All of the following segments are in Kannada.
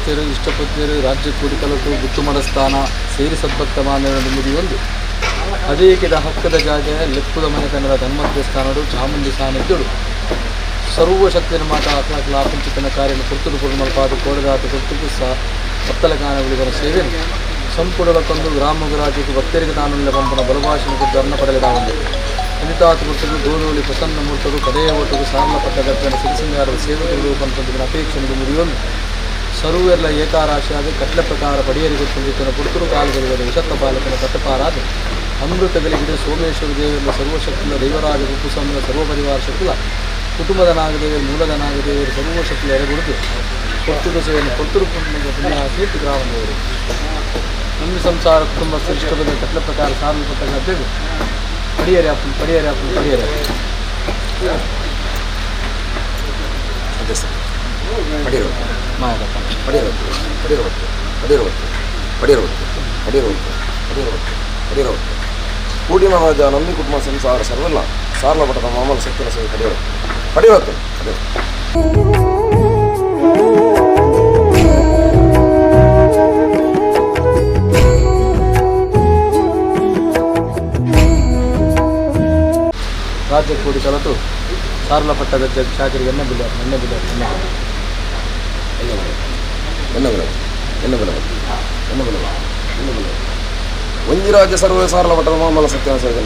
ಕುಟುಂಬಸ್ಥರು ಇಷ್ಟಪತಿಯರು ರಾಜ್ಯ ಕೂಡಿ ಕಲಿತು ಗುತ್ತುಮಡ ಸ್ಥಾನ ಸೇರಿ ಸದ್ಭಕ್ತ ಮಾನವರನ್ನು ಮುರಿಯೊಂದು ಅದೇಕಿದ ಹಕ್ಕದ ಜಾಗ ಲೆಕ್ಕುದ ಮನೆತನದ ಧನ್ವಂತ ಸ್ಥಾನಡು ಚಾಮುಂಡಿ ಸಾನ್ನಿಧ್ಯಡು ಸರ್ವಶಕ್ತಿಯ ಮಾತ ಆತ್ಮಕಲಾಪಂಚಿತನ ಕಾರ್ಯ ಕುರ್ತುಡು ಪೂರ್ಣಪಾದ ಕೋಡದಾತ ಕುರ್ತುಕು ಭಕ್ತಲ ಕಾನಗಳಿಗರ ಸೇವೆ ಸಂಪುಡಲಕ್ಕೊಂದು ಗ್ರಾಮಗುರಾಜಿಗೆ ಭಕ್ತರಿಗೆ ತಾನುಳ್ಳ ಪಂಪನ ಬಲಭಾಷಣಕ್ಕೆ ಧರ್ಮ ಪಡೆಯಲಾಗಿದೆ ಅನಿತಾತ ಗುರ್ತುಗಳು ಗೋಧೂಳಿ ಪ್ರಸನ್ನ ಮೂರ್ತರು ಕಡೆಯ ಒಟ್ಟುಗೂ ಸಾರಲಪಟ್ಟ ಗದ್ದನ ಸಿರಿಸಿಂಗಾರದ ಸೇವಕರು ರೂಪಂತಂದಿನ ಅಪೇಕ್ಷೆಗೆ ಮುರಿಯೊಂದು ಸರ್ವೆಲ್ಲ ಏಕಾರಾಶಿಯಾಗಿ ಕಟ್ಲೆ ಪ್ರಕಾರ ಪಡಿಯರಿ ಗೊತ್ತಿನ ಪುರ್ತರು ಕಾಲಗಳಿಗದ ವಿಷತ್ತ ಪಾಲಕನ ಕಟ್ಟಪಾರಾದ ಅಮೃತಗಳಿಗಿದೆ ಸೋಮೇಶ್ವರ ದೇವರ ಸರ್ವಶಕ್ತಿಯ ದೈವರಾಜ ಉಪ್ಪುಸಂಗ ಸರ್ವಪರಿವಾರ ಶಕ್ತಿಯ ಕುಟುಂಬದ ನಾಗದೇವರು ಮೂಲದ ನಾಗದೇವರು ಸರ್ವಶಕ್ತಿಯ ಎರೆಗುಡಿದು ಕೊರ್ತುಡು ಸೇವೆಯನ್ನು ಕೊರ್ತರು ಪುಣ್ಯಕೀರ್ತಿ ಗ್ರಾಮದವರು ನಮ್ಮ ಸಂಸಾರ ಕುಟುಂಬ ಇಷ್ಟಪದ ಕಟ್ಲೆ ಪ್ರಕಾರ ಸಾರಲ್ಪಟ್ಟ ಗದ್ದೆಗೆ ಪಡಿಯರಿ ಅದೇ ಸರ್ ಪಡಿರೋದು ಮಾಯದಪ್ಪ ಪಡಿರೋದು ಕೂಡಿನ ರಾಜ ನಂದಿ ಕುಟುಂಬ ಸಂಸಾರ ಸರ್ವೆಲ್ಲ ಸಾರಲಪಟ್ಟದ ಮಾಮೂಲು ಶಕ್ತಿನ ಸೇವೆ ಪಡಿರೋದು ರಾಜ್ಯ ಕೂಡಿ ಕಲಿತು ಸಾರಲಪಟ್ಟದ ಶಾಖರಿಗೆ ಎಣ್ಣೆ ಬಿಲ್ಲ ಒಂಜಿ ರಾಜ್ಯ ಸರ್ವೇ ಸಾರಲಪಟ್ಟದ ಮಾಮೂಲು ಸತ್ಯನ ಸೇವೆ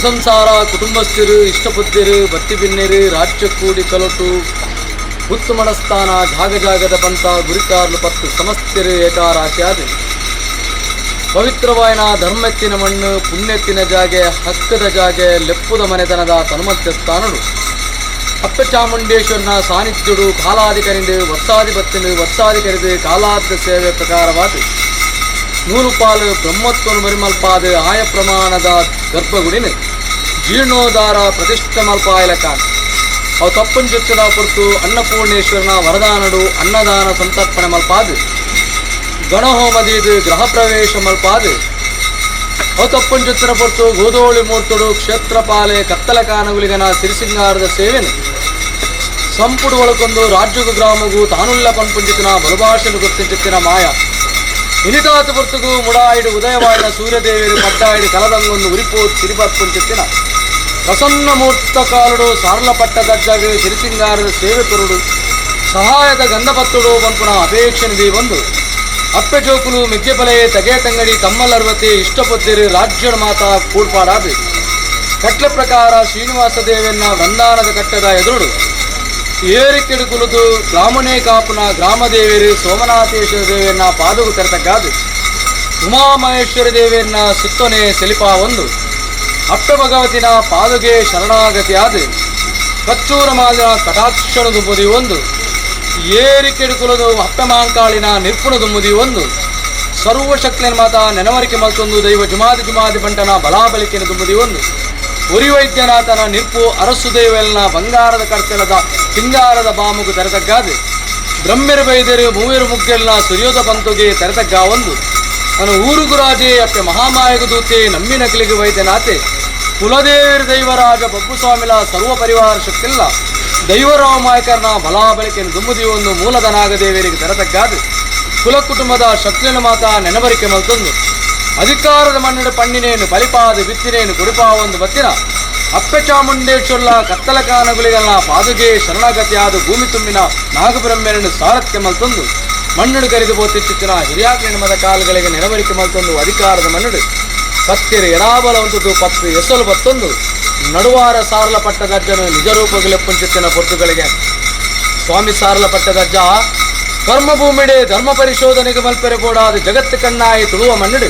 ಸಂಸಾರ ಕುಟುಂಬಸ್ಥರು ಇಷ್ಟಪುತ್ತಿರು ಬತ್ತಿಬಿನ್ನೆರು ರಾಜ್ಯ ಕೂಡಿ ಕಲಟು ಉತ್ತಮನಸ್ಥಾನ ಜಾಗದ ಪಂಥ ಗುರಿಕಾರ್ಲು ಪತ್ತು ಸಮಸ್ತೆರು ಏಕಾರಾಶಿಯಾದ ಪವಿತ್ರವಾಯನ ಧರ್ಮೆತ್ತಿನ ಮಣ್ಣು ಪುಣ್ಯತ್ತಿನ ಜಾಗೆ ಹಕ್ಕದ ಜಾಗೆ ಲೆಪ್ಪುದ ಮನೆತನದ ತನ್ಮಧ್ಯಸ್ಥಾನಡು ಅಕ್ಕ ಚಾಮುಂಡೇಶ್ವರನ ಸಾನ್ನಿಧ್ಯಡು ಕಾಲಾಧಿಕರಿಂಡು ವರ್ಷಾಧಿಪತ್ಯನು ಕಾಲಾರ್ಧ ಸೇವೆ ಪ್ರಕಾರವಾದ ನೂರುಪಾಲು ಬ್ರಹ್ಮತ್ವನು ಮರಿಮಲ್ಪಾದ ಆಯ ಪ್ರಮಾಣದ ಗರ್ಭಗುಡಿನ ಜೀರ್ಣೋದ್ಧಾರ ಪ್ರತಿಷ್ಠ ಮಲ್ಪಾಯಲಕಾನ ಅವು ತಪ್ಪನ್ ಚುಚ್ಚದ ಕುರಿತು ಅನ್ನಪೂರ್ಣೇಶ್ವರನ ವರದಾನಡು ಅನ್ನದಾನ ಸಂತರ್ಪಣೆ ಮಲ್ಪಾದ ಗಣಹೋಮದೀದು ಗೃಹ ಪ್ರವೇಶ ಮಲ್ಪಾದ ಅವತಪ್ಪಂಚುತ್ತರ ಪೊರ್ತು ಗೋದೋಳಿ ಮೂರ್ತುಡು ಕ್ಷೇತ್ರಪಾಲೆ ಕತ್ತಲ ಕಾನಗುಲಿಗನ ಸಿರಿಸಿಂಗಾರದ ಸೇವೆನು ಸಂಪುಡು ಒಳಕೊಂದು ರಾಜ್ಯಗೂ ಗ್ರಾಮಗೂ ತಾನುಲ್ಲ ಪನ್ಪುಂಚಿತಿನ ಬಲಭಾಷೆನು ಗುರ್ತಿಂಚಿತ್ತಿನ ಮಾಯ ಇನಿತಾತು ಪೊರ್ತುಗೂ ಮುಡಾಯಿಡು ಉದಯವಾಡಿನ ಸೂರ್ಯದೇವಿಯರು ಪಡ್ಡಾಯಿಡು ಕಲದಂಗೊಂದು ಉರಿಪೋತ್ ಸಿರಿಪರ್ಪುಂಚಿತ್ತಿನ ಪ್ರಸನ್ನ ಮೂರ್ತ ಕಾಲುಡು ಸಾರ್ಲಪಟ್ಟ ದಜ್ಜಾಗೆ ಸಿರಿಸಿಂಗಾರದ ಸೇವೆ ಕೊರುಡು ಸಹಾಯದ ಗಂಧಪತ್ತುಡು ಪಂಪುನ ಅಪೇಕ್ಷೆ ನಿಧಿ ಒಂದು ಅಪ್ಪೆ ಜೋಕುಲು ಮಿಗ್ಗೆಪಲೆ ತಗೆ ತಂಗಡಿ ಕಮ್ಮಲರ್ವತಿ ಇಷ್ಟಪೊತ್ತಿರಿ ರಾಜ್ಯದ ಮಾತಾ ಕೂಡ್ಪಾಡಾದು ಕಟ್ಲೆ ಪ್ರಕಾರ ಶ್ರೀನಿವಾಸ ದೇವಿಯನ್ನ ಬಂಧಾನದ ಕಟ್ಟದ ಎದುರು ಏರಿಕೆಡು ಕುಲಿದು ಗ್ರಾಮನೇ ಕಾಪುನ ಗ್ರಾಮದೇವಿಯರು ಸೋಮನಾಥೇಶ್ವರ ದೇವಿಯನ್ನ ಪಾದವು ತೆರೆತಕ್ಕಾದು ಉಮಾಮಹೇಶ್ವರ ದೇವಿಯನ್ನ ಸುತ್ತನೆ ಸೆಲಿಪಾ ಒಂದು ಅಪ್ಪೆ ಭಗವತಿನ ಪಾದುಗೆ ಶರಣಾಗತಿಯಾದ ಕಚ್ಚೂರ ಮಾಲಿನ ಕಟಾಕ್ಷಣದು ಮುದಿ ಒಂದು ಏರಿಕೆಡು ಕುಲದು ಅಪ್ಪೆ ಮಾಂಕಾಳಿನ ನಿರ್ಪುಣದು ಮುದಿ ಒಂದು ಸರ್ವಶಕ್ತಿನ ಮಾತ ನೆನವರಿಕೆ ಮಲ್ತೊಂದು ದೈವ ಜುಮಾದಿ ಬಂಟನ ಬಲಾಬಲಿಕೆನ ದುಂಬುದಿ ಒಂದು ಉರಿವೈದ್ಯನಾಥನ ನಿರ್ಪು ಅರಸು ದೇವೆಲ್ನ ಬಂಗಾರದ ಕರ್ತಲದ ಸಿಂಗಾರದ ಬಾಮುಗು ತೆರೆತಗ್ಗಾದೆ ಬ್ರಹ್ಮೆರು ಬೈದರು ಮೂವೇರು ಮುಗ್ಗೆಲ್ನ ಸುರ್ಯೋದ ಪಂತುಗೆ ತೆರೆತಗ್ಗ ಒಂದು ನಾನು ಊರುಗುರಾಜೆ ಅಪ್ಪೆ ಮಹಾಮಾಯಗ ದೂತೆ ನಮ್ಮಿನ ಕಿಲಿಗೆ ವೈದ್ಯನಾಥೆ ಕುಲದೇವಿರ ದೈವರಾಜ ಬಬ್ಬು ಸ್ವಾಮಿಲ ಸರ್ವ ಪರಿವಾರ ಶಕ್ತಿಲ್ಲ ದೈವರಾಮಾಯಕರನ ಬಲಾಬಲಿಕೆಯನ್ನು ದುಂಬುದಿ ಒಂದು ಮೂಲದನಾಗದೇವರಿಗೆ ತೆರೆತಗ್ಗಾದೆ ಕುಲ ಕುಟುಂಬದ ಶಕ್ತಿನ ಮಾತ ನೆನವರಿಕೆ ಮಲ್ತೊಂದು ಅಧಿಕಾರದ ಮನ್ನಡ ಪಣ್ಣಿನೇನು ಬಲಿಪಾದ ಬಿತ್ತಿನೇನು ಕುಡಿಪಾ ಒಂದು ಬತ್ತಿನ ಅಪ್ಪೆ ಚಾಮುಂಡೇಶ್ವರ್ಲ ಕತ್ತಲ ಕಾನಗುಳಿಗಲ್ನ ಪಾದುಗೆ ಶರಣಾಗತಿಯಾದ ಭೂಮಿ ತುಂಬಿನ ನಾಗಬ್ರಹ್ಮೆಯನ್ನು ಸಾರಥ್ಯ ಮಲ್ತೊಂದು ಮಣ್ಣುಡು ಕರೆದು ಬೋತಿಚ್ಚಿತ್ತಿನ ಹಿರಿಯಾಕ ಮದ ಕಾಲುಗಳಿಗೆ ನೆನವರಿಕೆ ಮಲ್ತೊಂದು ಅಧಿಕಾರದ ಮಣ್ಣುಡು ಕತ್ತಿರ ಎಡಾಬಲವಂತದ್ದು ಪತ್ತು ಎಸಲು ಬತ್ತೊಂದು ನಡುವಾರ ಸಾರಲ ಪಟ್ಟದಜ್ಜನು ನಿಜ ರೂಪಗಳೆಪ್ಪುಂಚಿತ್ತಿನ ಪೊರ್ತುಗಳಿಗೆ ಸ್ವಾಮಿ ಸಾರಲ ಪಟ್ಟದಜ್ಜ ಕರ್ಮಭೂಮಿಡೆ ಧರ್ಮ ಪರಿಶೋಧನೆಗೆ ಮಲ್ಪೆರೆಗೋಡಾದ ಜಗತ್ತು ಕಣ್ಣಾಯಿ ತುಳುವ ಮಣ್ಣುಡು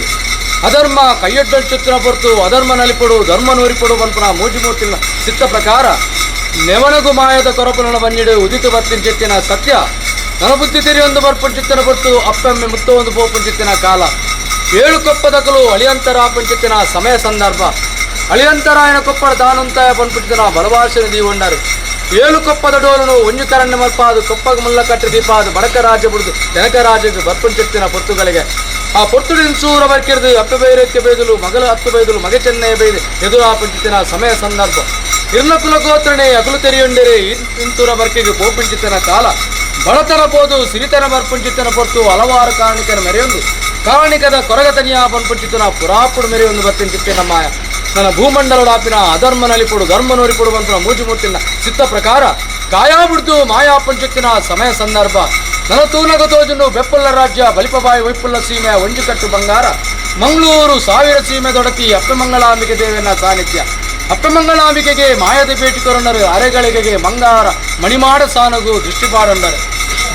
ಅಧರ್ಮ ಕೈಯೊಡ್ಡೊಚ್ಚುತ್ತಿನ ಪೊರ್ತು ಅಧರ್ಮ ನಲಿಪುಡು ಧರ್ಮ ನೂರಿಪುಡು ಪನ್ಪುನ ಮೂಜಿಮೂರ್ತಿನ ಚಿತ್ತ ಪ್ರಕಾರ ನೆವನಗು ಮಾಯದ ಕೊರಪುನ ಬಂಜಿಡು ಉದಿತು ಬರ್ತಿಂಚಿತ್ತಿನ ಸತ್ಯ ನನಬುದ್ಧಿ ತೆರೆಯೊಂದು ಬರ್ಪುಂಚಿತ್ತಿನ ಪೊರ್ತು ಅಪ್ಪೆಮ್ಮೆ ಮುತ್ತೊಂದು ಪೋಪುಂಚಿತ್ತಿನ ಕಾಲ ಏಳು ಕೊಪ್ಪದಕಲು ಅಳಿಯಂತರ ಪಂಚಿತ್ತಿನ ಸಮಯ ಸಂದರ್ಭ ಅಳಿಯಂತರಾಯನ ಕೊಪ್ಪಡ ತಾನುಂತಾಯ ಪನ್ಪುಂಚಿತ್ತಿನ ಬಲಭಾಷೆ ದೀವೊಂಡರು ಏಳು ಕೊಪ್ಪದ ಡೋಲನು ಒಂಜು ಕರಣ್ಯ ಮಲ್ಪಾದು ಕೊಪ್ಪಗ ಮುಲ್ಲ ಕಟ್ಟಿ ದೀಪಾದು ಬಡಕ ರಾಜ್ಯ ಬಿಡುದು ಜನಕ ರಾಜ್ಯಕ್ಕೆ ಬರ್ಪುಂಚಿತ್ತಿನ ಪೊರ್ತುಗಳಿಗೆ ಆ ಪೊರ್ತುಡಿನ ಸೂರ ಬರ್ಕಿರ್ದು ಅಪ್ಪೆ ಬೈರಕ್ಕೆ ಬೈದಲು ಮಗಲು ಹತ್ತು ಬೈದಲು ಮಗೆ ಚೆನ್ನೈ ಬೈದು ಎದುರು ಪಂಚಿತ್ತಿನ ಸಮಯ ಸಂದರ್ಭ ಇರ್ನ ಕುಲಗೋತ್ರಣೆ ಅಗಲು ತೆರೆಯುಂಡಿರೆ ಇಂತೂರ ಬರ್ಕೆಗೆ ಪೋಪುಂಚಿತ್ತಿನ ಕಾಲ ಬಡತನ ಬೋದು ಸಿರಿತನ ಬರ್ಪುಂಚಿತ್ತಿನ ಪೊರ್ತು ಹಲವಾರು ಕಾರಣಿಕನ ಮೆರೆಯೊಂದು ಕಾರಣಿಕದ ಕೊರಗತನಿಯ ಪನ್ಪುಂಚಿತ್ತಿನ ಪುರಾಪುಡು ಮೆರೆಯೊಂದು ಬರ್ತಿಂಚಿತ್ತಿನ ಮಾಯ ನನ್ನ ಭೂಮಂಡಲಡಾಪಿನ ಅಧರ್ಮ ನಲಿಪುಡು ಧರ್ಮ ನೂರಿಪುಡು ಬಂತು ಮೂಜಿಮೂರ್ತಿನ ಚಿತ್ತ ಪ್ರಕಾರ ಕಾಯಾ ಬಿಡ್ತು ಮಾಯಾ ಪಂಚತ್ತಿನ ಸಮಯ ಸಂದರ್ಭ ನನ್ನ ತೂನಗ ತೋಜನು ಬೆಪ್ಪುಲ್ಲ ರಾಜ್ಯ ಬಲಿಪಬಾಯಿ ವೈಪುಲ್ಲ ಸೀಮೆ ಒಂಜುಕಟ್ಟು ಬಂಗಾರ ಮಂಗಳೂರು ಸಾವಿರ ಸೀಮೆ ದೊಡತಿ ಅಪ್ಪೆಮಂಗಳಾಂಬಿಕೆ ದೇವಿನ ಸಾನ್ನಿಧ್ಯ ಅಪ್ಪೆಮಂಗಳಾಂಬಿಕೆಗೆ ಮಾಯದ ಬೇಟಿಕೊರಣ್ಣರು ಅರೆಗಳಿಗೆಗೆ ಮಂಗಾರ ಮಣಿಮಾಡ ಸಾನಗು ದೃಷ್ಟಿಪಾಡಂಡರು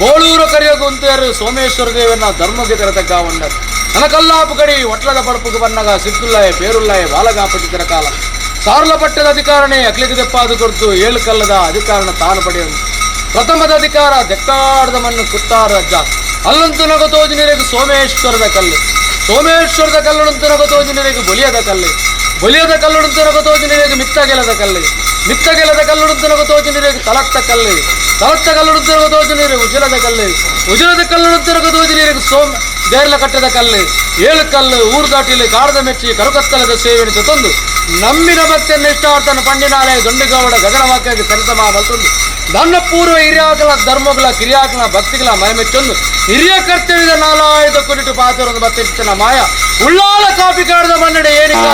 ಬೋಳೂರು ಕರೆಯಗುಂತರು ಸೋಮೇಶ್ವರ ದೇವನ ಧರ್ಮಗೆ ತೆರೆತಗ್ಗ ಉಂಡರು ನನಕಲ್ಲಾಪು ಕಡಿ ಒಟ್ಲದ ಪಡಪುಗೆ ಬನ್ನಗ ಸಿದ್ದುಲ್ಲಾಯ ಪೇರುಲ್ಲಾಯ ಬಾಲಗಾಪಚಿತರ ಕಾಲ ಸಾರ್ಲ ಪಟ್ಟದ ಅಧಿಕಾರನೇ ಅಕ್ಲಿಗೆ ದೆಪ್ಪಾದು ಕೊಡ್ತು ಏಳು ಕಲ್ಲದ ಅಧಿಕಾರನ ತಾನು ಪಡೆಯುವುದು ಪ್ರಥಮದ ಅಧಿಕಾರ ದೆಕ್ಕಾಡದ ಮಣ್ಣು ಕುತ್ತಾರ ಅಜ್ಜ ಅಲ್ಲಂತೂ ನಗತೋಜಿನರಿಗೆ ಸೋಮೇಶ್ವರದ ಕಲ್ಲು ಸೋಮೇಶ್ವರದ ಕಲ್ಲುಡಂತೂ ನಗತೋಜಿನರಿಗೆ ಬೊಲಿಯದ ಕಲ್ಲು ಬೊಲಿಯದ ಕಲ್ಲುಡಂತೂ ನಗತೋಜಿನರಿಗೆ ಮಿತ್ತಗೆಲದ ಕಲ್ಲು ಮಿತ್ತಗೆಲದ ಕಲ್ಲುಡಂತೂ ನಗತೋಜಿನರಿಗೆ ತಲತ್ತ ಕಲ್ಲು ತಲತ್ತ ಕಲ್ಲುಡಂತೂ ನಗತೋಜಿನರಿಗೆ ಉಜಿಲದ ಕಲ್ಲು ಉಜಿಲದ ಕಲ್ಲುಡಂತೂ ನಗತೋಜಿನರಿಗೆ ದೇರ್ಲ ಕಟ್ಟದ ಕಲ್ಲು ಏಳು ಕಲ್ಲು ಊರು ದಾಟಿಲಿ ಕಾಡದ ಮೆಚ್ಚಿ ಕರುಕತ್ತಲದ ಸೇವೆಯನ್ನು ತಂದು ನಮ್ಮಿನ ಭಕ್ತಿಯನ್ನು ಇಷ್ಟಾರ್ಥನ ಪಂಡಿನಾಲೆ ದೊಂಡಿಗೌಡ ಗಗನವಾಕ್ಯಾಗಿ ಸರಿಸಮ ಬಲ್ತೊಂದು ನನ್ನ ಪೂರ್ವ ಹಿರಿಯಾಕಲ ಧರ್ಮಗಳ ಕಿರಿಯಾಕಲ ಭಕ್ತಿಗಳ ಮೈಮೆಚ್ಚೊಂದು ಹಿರಿಯ ಕರ್ತವ್ಯದ ನಾಲಾಯದ ಕೊಡಿಟ್ಟು ಪಾತ್ರವನ್ನು ಬತ್ತಿನ ಮಾಯ ಉಳ್ಳಾಲ ಕಾಪಿ ಕಾಡದ ಮನ್ನಡೆ ಏನಿಲ್ಲ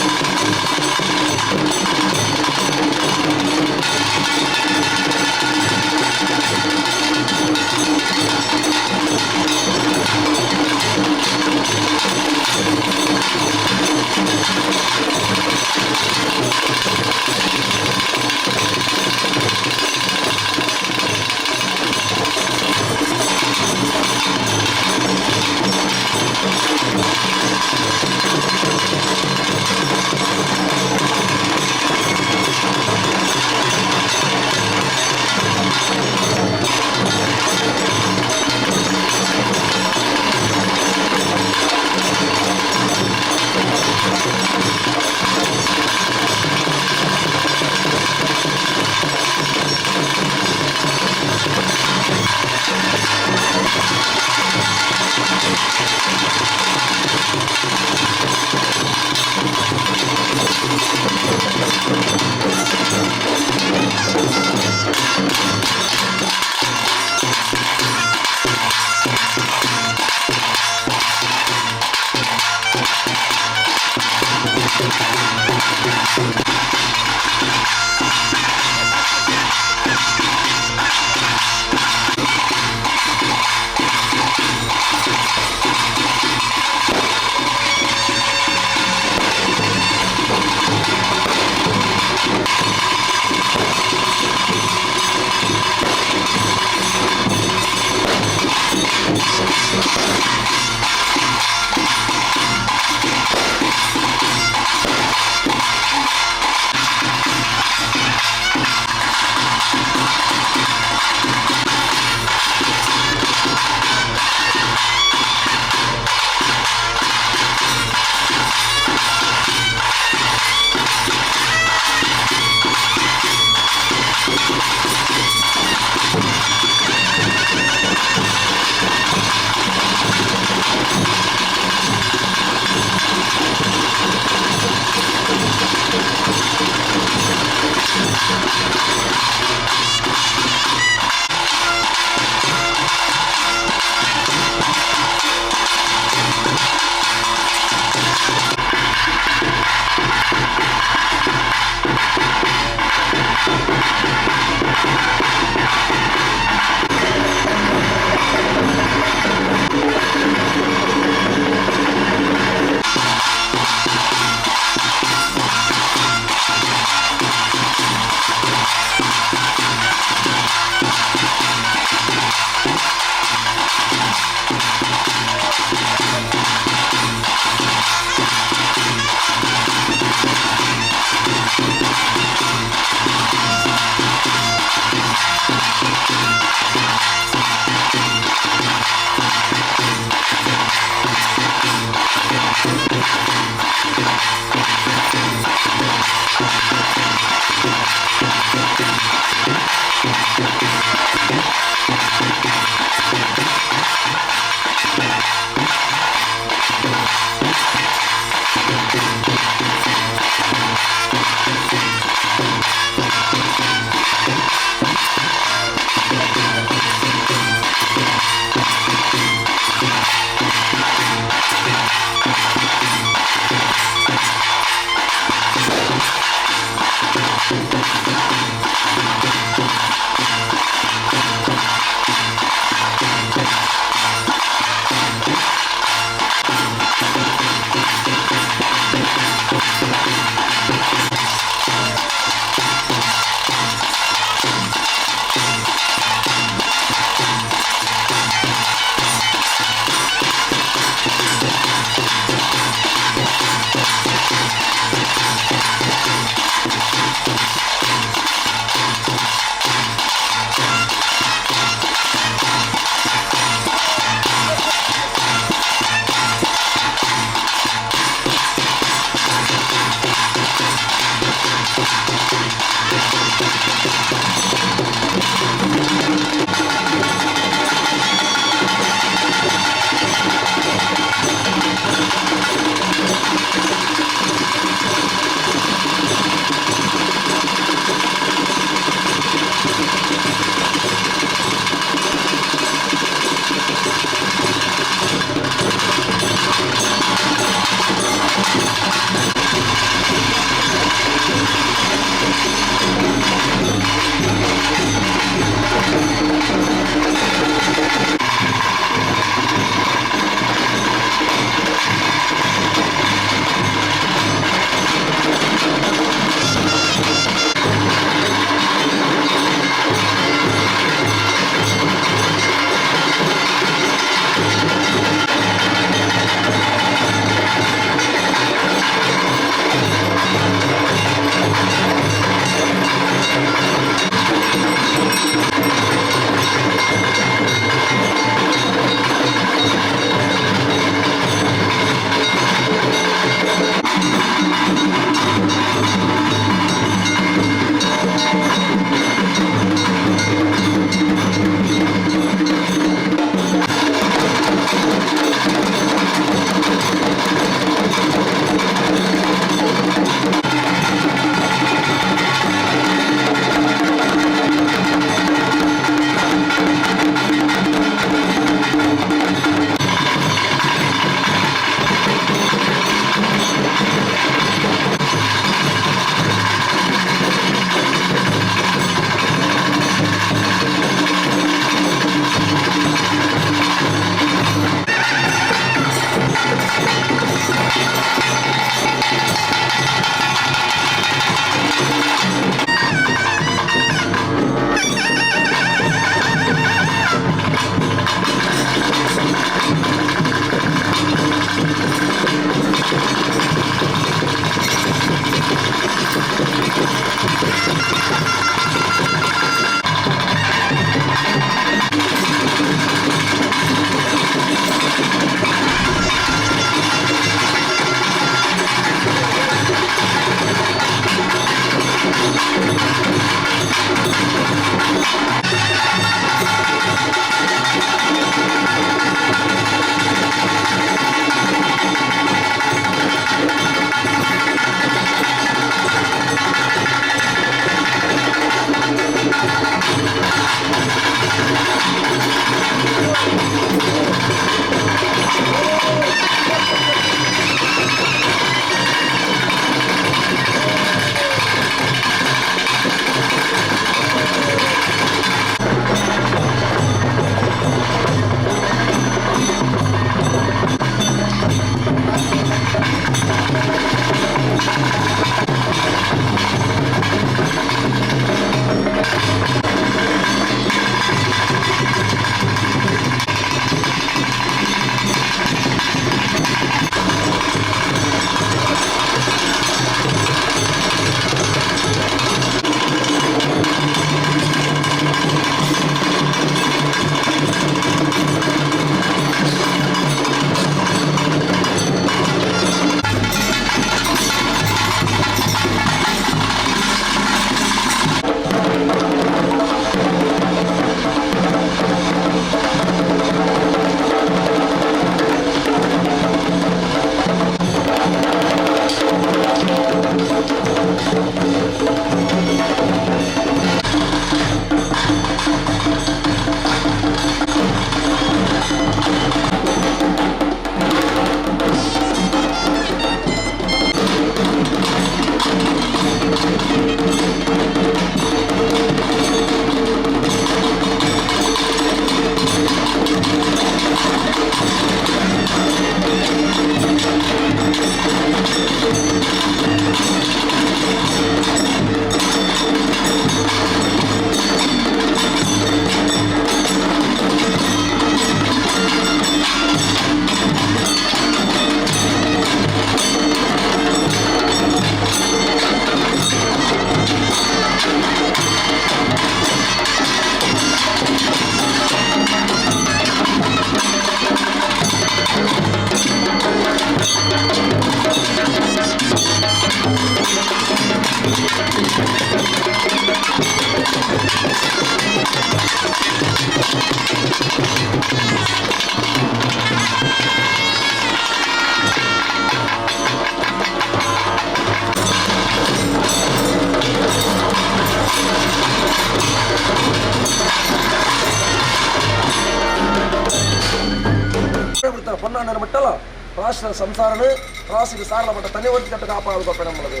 ನನ್ನ ಬಿಟ್ಟಲ್ಲ ರಾಷ್ಟ್ರ ಸಂಸಾರನೇ ರಾಸಿಗೆ ಸಾರಲ ಪಟ್ಟ ತನಿ ಒತ್ತಿ ಕಟ್ಟ ಕಾಪಾಡುಕೊಪ್ಪೆ ನಮ್ಮದೇ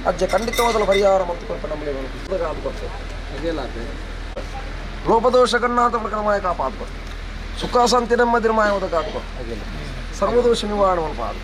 ಅಜ್ಜೆ ಖಂಡಿತವಾದಲು ಪರಿಹಾರ ಮತ್ತು ಕೊಪ್ಪೆ ನಮ್ಮದೇ ಪುಸ್ತಕ ಆದುಕೊಪ್ಪೆ ಹಾಗೆಲ್ಲ ಲೋಪದೋಷ ಕನ್ನಾತ ಪ್ರಕ್ರಮಾಯ ಕಾಪಾದುಕೊಪ್ಪೆ ಸುಖ ಶಾಂತಿ ನೆಮ್ಮದಿ ಮಾಯ ಕಾದುಕೊಪ್ಪೆ ಹಾಗೆಲ್ಲ ಸರ್ವದೋಷ ನಿವಾರಣೆ ಪಾದ